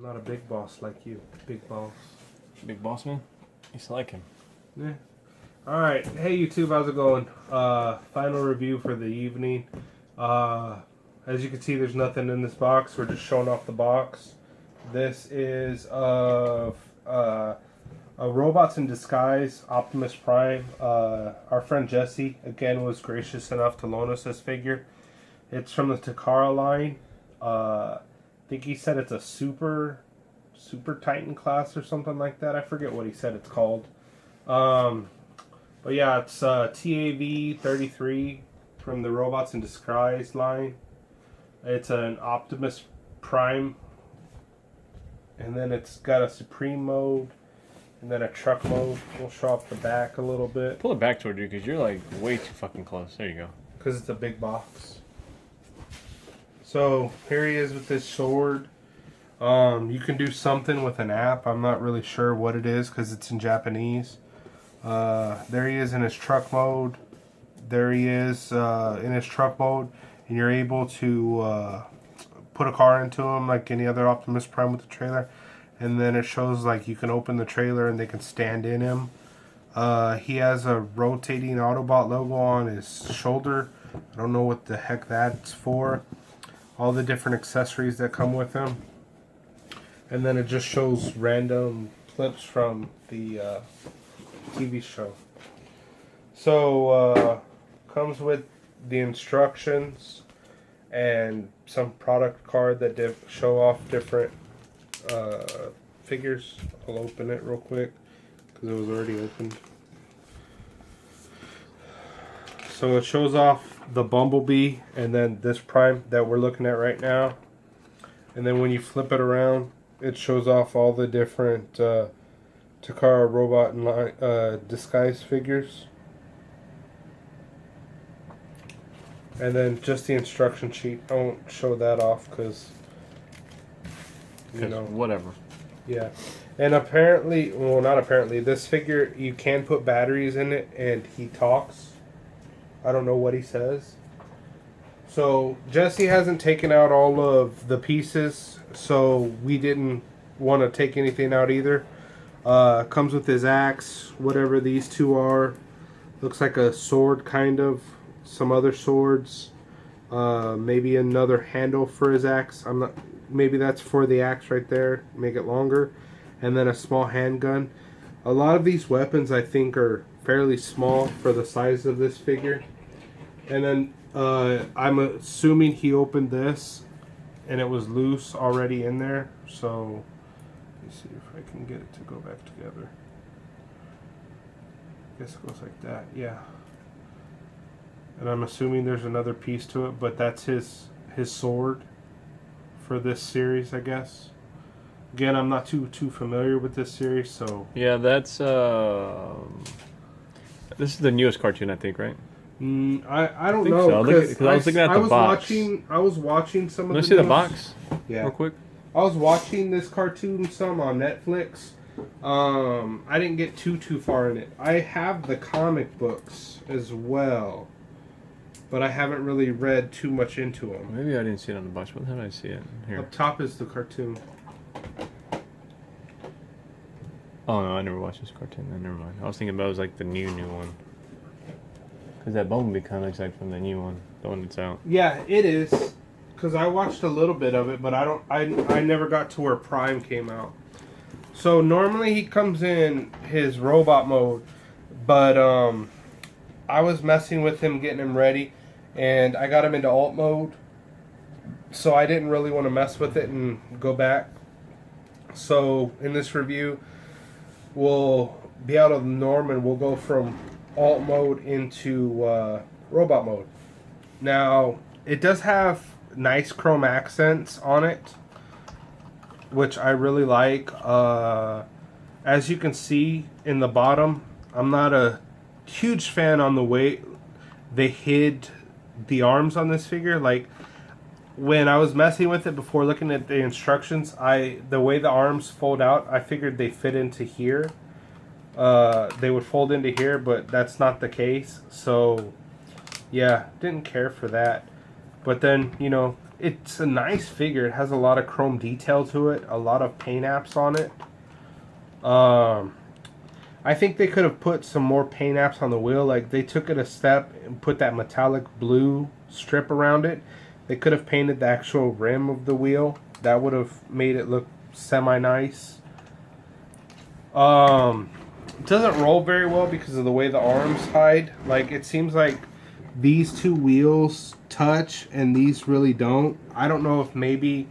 not a big boss like you. Big boss. Big boss man? Used to like him. Yeah. Alright. Hey YouTube, how's it going? Final review for the evening. As you can see, there's nothing in this box. We're just showing off the box. This is a Robots in Disguise, Optimus Prime. Our friend Jesse, again, was gracious enough to loan us this figure. It's from the Takara line. I think he said it's a Super Titan class or something like that. I forget what he said it's called. But yeah, it's TAV33 from the Robots in Disguise line. It's an Optimus Prime. And then it's got a Supreme mode. And then a truck mode. We'll show off the back a little bit. Pull it back toward you because you're like way too fucking close. There you go. Because it's a big box. So here he is with this sword. You can do something with an app. I'm not really sure what it is because it's in Japanese. There he is in his truck mode. There he is in his truck mode. And you're able to put a car into him like any other Optimus Prime with the trailer. And then it shows like you can open the trailer and they can stand in him. He has a rotating Autobot logo on his shoulder. I don't know what the heck that's for. All the different accessories that come with him. And then it just shows random clips from the TV show. So, comes with the instructions and some product card that show off different figures. I'll open it real quick because it was already opened. So it shows off the Bumblebee and then this Prime that we're looking at right now. And then when you flip it around, it shows off all the different Takara Robot and Disguise figures. And then just the instruction sheet. I won't show that off because, you know, whatever. Yeah. And apparently, well, not apparently, this figure, you can put batteries in it and he talks. I don't know what he says. So Jesse hasn't taken out all of the pieces, so we didn't want to take anything out either. Comes with his axe, whatever these two are. Looks like a sword, kind of. Some other swords. Maybe another handle for his axe. I'm not. Maybe that's for the axe right there. Make it longer. And then a small handgun. A lot of these weapons, I think, are fairly small for the size of this figure. And then I'm assuming he opened this and it was loose already in there. So let's see if I can get it to go back together. I guess it goes like that. Yeah. And I'm assuming there's another piece to it, but that's his sword for this series, I guess. Again, I'm not too familiar with this series, so yeah, that's this is the newest cartoon, I think, right? I don't know so. Because I was looking at the box. I was watching some of the. Let's see the box. Yeah, real quick. I was watching this cartoon some on Netflix. I didn't get too far in it. I have the comic books as well, but I haven't really read too much into them. Maybe I didn't see it on the box. What the hell did I see it here? Up top is the cartoon. Oh no, I never watched this cartoon. Then never mind. I was thinking about it was like the new one. Because that Bumblebee kind of looks like from the new one, the one that's out. Yeah, it is. Because I watched a little bit of it, but I never got to where Prime came out. So normally he comes in his robot mode, but I was messing with him, getting him ready, and I got him into alt mode. So I didn't really want to mess with it and go back. So in this review, we'll be out of norm and we'll go from alt mode into robot mode. Now, it does have nice chrome accents on it, which I really like. As you can see in the bottom, I'm not a huge fan on the way they hid the arms on this figure. Like, when I was messing with it before looking at the instructions, the way the arms fold out, I figured they fit into here. They would fold into here, but that's not the case. So yeah, didn't care for that. But then, you know, it's a nice figure. It has a lot of chrome detail to it, a lot of paint apps on it. I think they could have put some more paint apps on the wheel. Like, they took it a step and put that metallic blue strip around it. They could have painted the actual rim of the wheel. That would have made it look semi-nice. It doesn't roll very well because of the way the arms hide. Like, it seems like these two wheels touch and these really don't. I don't know if maybe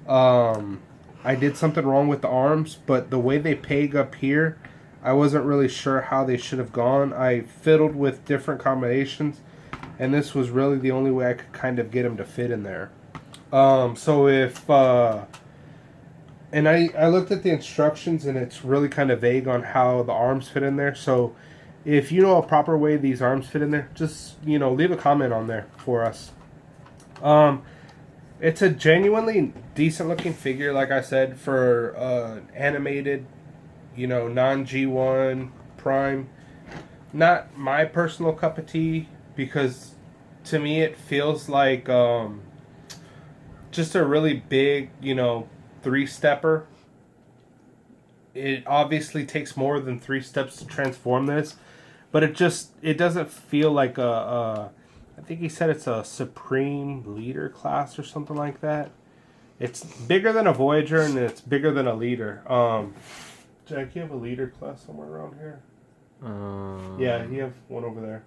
I did something wrong with the arms, but the way they peg up here, I wasn't really sure how they should have gone. I fiddled with different combinations, and this was really the only way I could kind of get them to fit in there. So if and I looked at the instructions, and it's really kind of vague on how the arms fit in there. So if you know a proper way these arms fit in there, just, you know, leave a comment on there for us. It's a genuinely decent looking figure, like I said, for animated, you know, non-G1 Prime. Not my personal cup of tea, because to me it feels like just a really big, you know, three-stepper. It obviously takes more than 3 steps to transform this, but it doesn't feel like I think he said it's a Supreme Leader class or something like that. It's bigger than a Voyager, and it's bigger than a Leader. Jack, you have a Leader class somewhere around here? Yeah, you have one over there.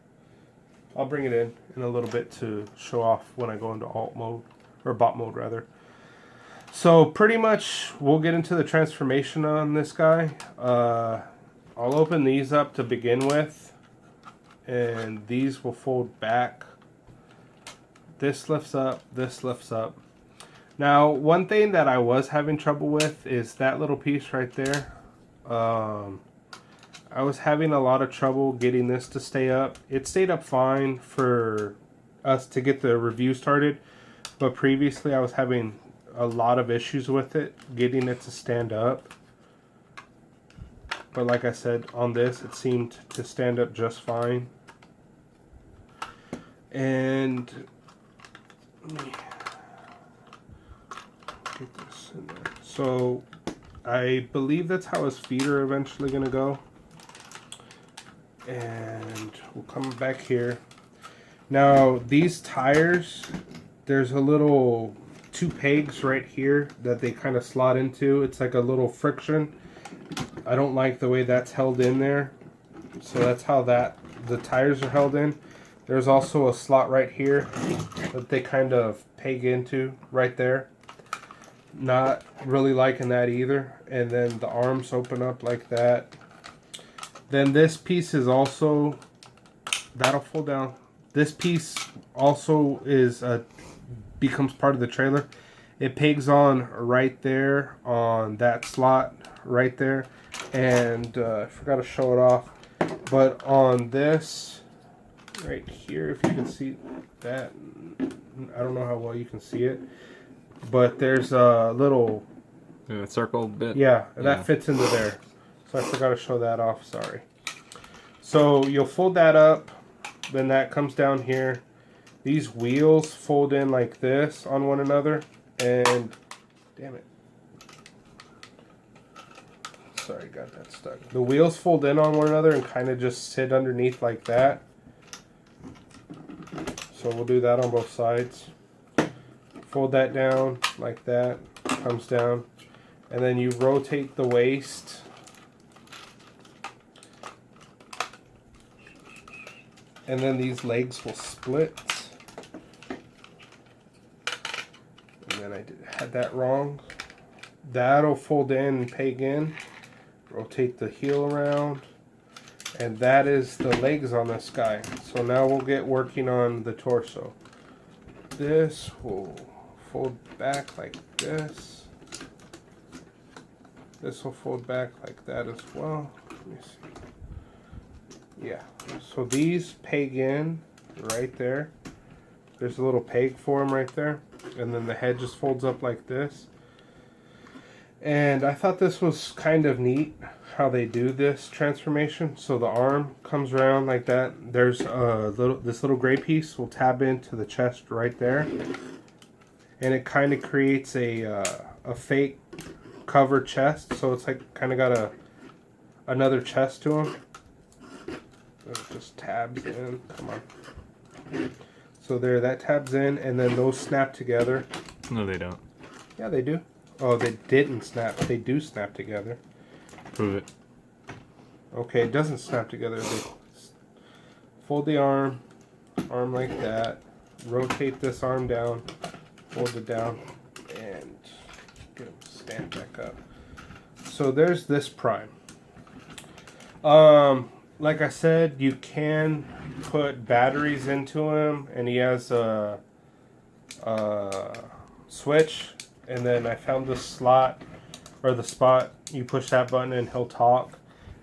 I'll bring it in a little bit to show off when I go into alt mode, or bot mode rather. So pretty much we'll get into the transformation on this guy. I'll open these up to begin with, and these will fold back. This lifts up, this lifts up. Now, one thing that I was having trouble with is that little piece right there. I was having a lot of trouble getting this to stay up. It stayed up fine for us to get the review started, but previously I was having a lot of issues with it, getting it to stand up. But like I said, on this it seemed to stand up just fine. And let me get this in there. So I believe that's how his feet are eventually going to go. And we'll come back here. Now, these tires, there's a little 2 pegs right here that they kind of slot into. It's like a little friction. I don't like the way that's held in there. So that's how the tires are held in. There's also a slot right here that they kind of peg into right there. Not really liking that either. And then the arms open up like that. Then this piece is also, that'll fold down. This piece also is becomes part of the trailer. It pegs on right there on that slot right there. And I forgot to show it off. But on this right here, if you can see that, I don't know how well you can see it, but there's a little circle bit. Yeah, that fits into there. So I forgot to show that off, sorry. So you'll fold that up, then that comes down here. These wheels fold in like this on one another, and damn it. Sorry, got that stuck. The wheels fold in on one another and kind of just sit underneath like that. So we'll do that on both sides. Fold that down like that, comes down, and then you rotate the waist. And then these legs will split. And then I had that wrong. That'll fold in and peg in. Rotate the heel around. And that is the legs on this guy. So now we'll get working on the torso. This will fold back like this. This will fold back like that as well. Let me see. Yeah, so these peg in right there. There's a little peg for them right there. And then the head just folds up like this. And I thought this was kind of neat how they do this transformation. So the arm comes around like that. There's this little gray piece will tab into the chest right there. and it kind of creates a fake cover chest. So it's like kind of got another chest to him. It just tabs in. Come on. So there, that tabs in, and then those snap together. No, they don't. Yeah, they do. Oh, they didn't snap. They do snap together. Prove it. Okay, it doesn't snap together. They fold the arm like that. Rotate this arm down. Fold it down, and get him to stand back up. So there's this Prime. Like I said, you can put batteries into him, and he has a switch. And then I found the slot or the spot. You push that button, and he'll talk.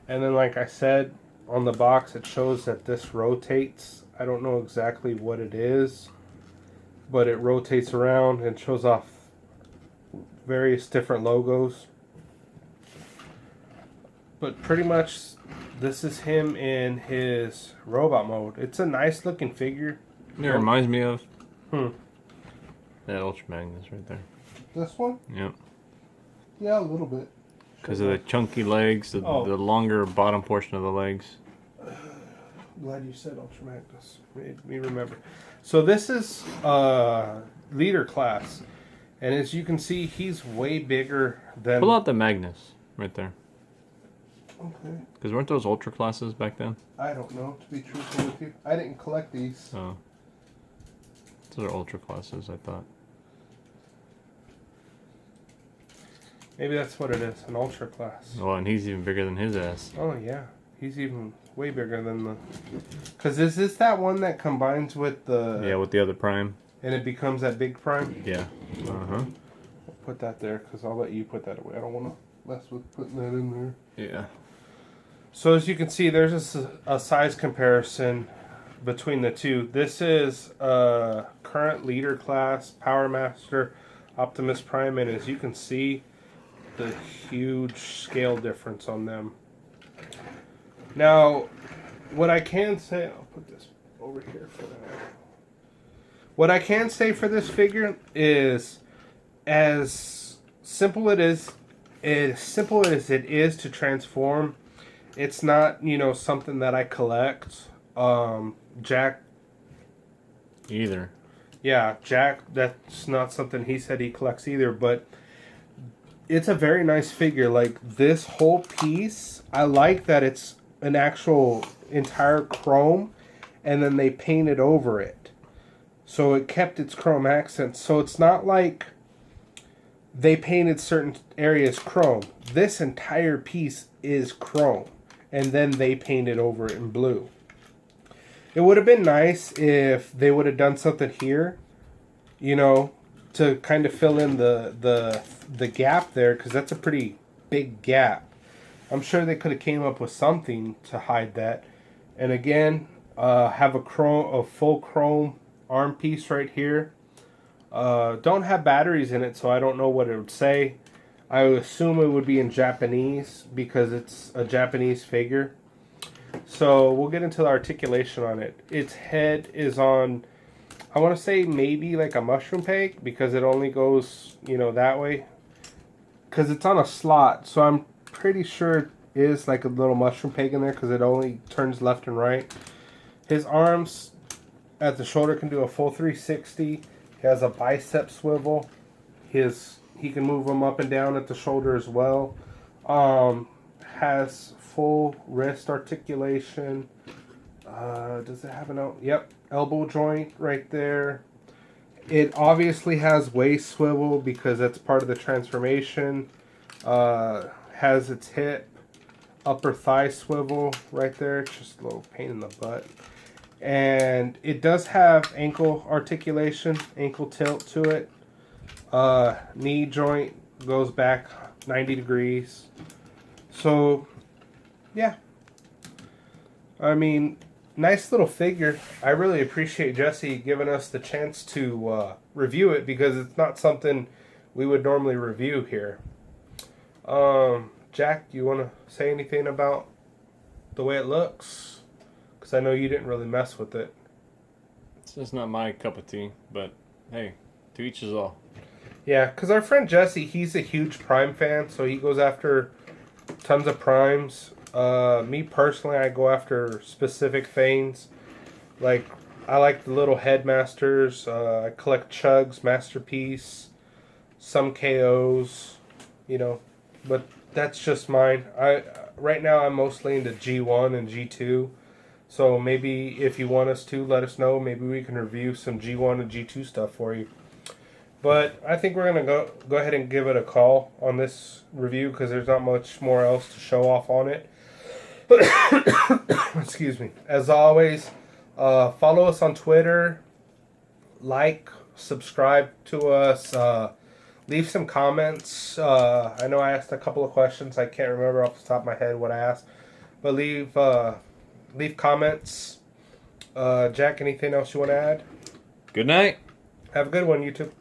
And then, like I said, on the box it shows that this rotates. I don't know exactly what it is, but it rotates around and shows off various different logos. But pretty much this is him in his robot mode. It's a nice looking figure. It reminds me of that Ultra Magnus right there. This one? Yep. Yeah, a little bit. Because of the chunky legs, the longer bottom portion of the legs. Glad you said Ultra Magnus. Made me remember. So this is leader class. And as you can see, he's way bigger than... Pull out the Magnus right there. Okay. Because weren't those Ultra classes back then? I don't know, to be truthful with you. I didn't collect these. Oh. Those are Ultra classes, I thought. Maybe that's what it is, an Ultra class. Oh, and he's even bigger than his ass. Oh, yeah. He's even way bigger than the... Because is this that one that combines with the... Yeah, with the other Prime. And it becomes that big Prime? Yeah. Uh-huh. I'll put that there, because I'll let you put that away. I don't want to mess with putting that in there. Yeah. So as you can see, there's a size comparison between the two. This is current leader class, Power Master, Optimus Prime, and as you can see, the huge scale difference on them. Now, what I can say, I'll put this over here for now. What I can say for this figure is, as simple as it is to transform, it's not, something that I collect. Jack. Either. Yeah, Jack, that's not something he said he collects either, but it's a very nice figure. Like, this whole piece, I like that it's an actual entire chrome, and then they painted over it. So it kept its chrome accents. So it's not like they painted certain areas chrome. This entire piece is chrome, and then they painted over it in blue. It would have been nice if they would have done something here, to kind of fill in the gap there, because that's a pretty big gap. I'm sure they could have came up with something to hide that. And again, have a full chrome arm piece right here. Don't have batteries in it, so I don't know what it would say. I would assume it would be in Japanese because it's a Japanese figure. So we'll get into the articulation on it. Its head is on, I want to say maybe like a mushroom peg, because it only goes, that way. Because it's on a slot, so I'm pretty sure it is like a little mushroom peg in there, because it only turns left and right. His arms at the shoulder can do a full 360. He has a bicep swivel. He can move them up and down at the shoulder as well. Has full wrist articulation. Does it have an elbow joint right there? It obviously has waist swivel because that's part of the transformation. Has its hip, upper thigh swivel right there. It's just a little pain in the butt. And it does have ankle articulation, ankle tilt to it. Knee joint goes back 90 degrees. So, yeah. I mean, nice little figure. I really appreciate Jesse giving us the chance to review it, because it's not something we would normally review here. Jack, do you want to say anything about the way it looks? Because I know you didn't really mess with it. It's just not my cup of tea, but hey, To each his all. Yeah, because our friend Jesse, he's a huge Prime fan, so he goes after tons of Primes. Me personally, I go after specific things. Like, I like the little Headmasters. I collect Chugs, Masterpiece, some KOs, you know. But that's just mine. Right now, I'm mostly into G1 and G2. So maybe if you want us to, let us know. Maybe we can review some G1 and G2 stuff for you. But I think we're gonna go ahead and give it a call on this review because there's not much more else to show off on it. Excuse me. As always, follow us on Twitter, like, subscribe to us, leave some comments. I know I asked a couple of questions. I can't remember off the top of my head what I asked, but leave comments. Jack, anything else you want to add? Good night. Have a good one, YouTube.